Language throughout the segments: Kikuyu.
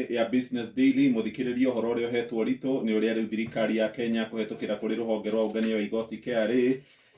ya Business Daily muthikiriria uhoro uria uhetwo ritu ni uria riu thirikari ya Kenya kuhetukira kuri ruhonge rwa ungania wa igoti KRA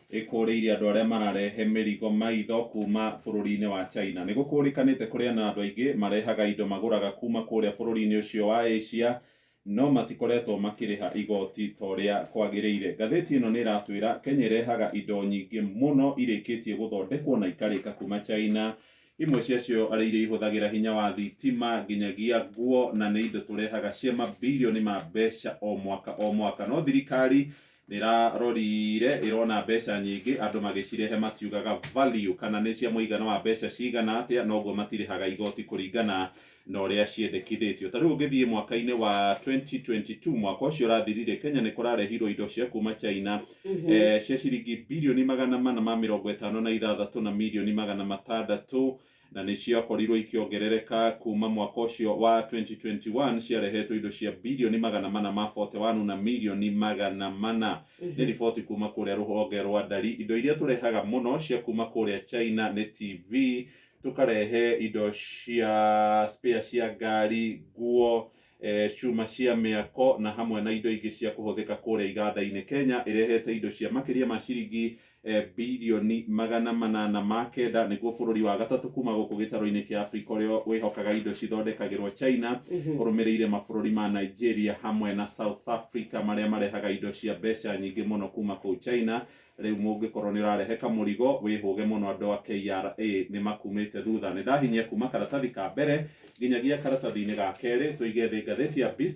ikuriire andu aria mararehe mirigo maitho kuma bururi-ini wa China. Nigukurikanite kuri andu aingi marehaga indo maguraga kuma kuria bururi-ini ucio wa Asia no matikoretwo makiriha igoti toria kwagiriire. Gatheti ino ni iratwira Kenya irehaga indo nyingi muno irikitie guthondekwo na ikarika kuma China. Imwe ciacio ari iria ihuthagira hinya wa thitima nginyagia nguo na ni indo turehaga cia mabilioni ma mbeca o mwaka no thirikari nirarorire irona mbeca nyingi andu magicirehe matiugaga value kana ni cia muigana wa mbeca cigana atia noguo matirihaga igoti kuringana na uria ciendekithitio. Tariu ungithie mwaka-ini wa 2022 mwaka ucio urathirire Kenya ni kurarehirwo indo cia kuma China cia ciringi bilioni 456 na milioni 600 na ni ciakorirwo ikiongerereka kuma mwaka ucio wa 2021 ciarehetwo indo cia bilioni 441 na milioni 400. Ni riboti kuma kuria ruhonge rwa ndari. Indo iria turehaga muno cia kuma kuria China ni TV, tukarehe indo cia spare cia ngari, nguo, cuma cia miako na hamwe na indo ingi cia kuhuthika kuria iganda-ini. Kenya irehete indo cia makiria ma ciringi bilioni 809 niguo bururi wa gatatu kuma guku gitaro-ini kia Africa uria wihokaga indo cithondekagirwo China urumirire mabururi ma Nigeria hamwe na South Africa maria marehaga indo cia mbeca nyingi muno kuma kuu China. Riu mungikorwo ni urarehe kamurigo wihuge muno andu a KRA ni makumite thutha. Ni ndahinyia kuma karatathi ka mbere nginyagia karatathi-ini ga keri tuige thi ngatheti ya Business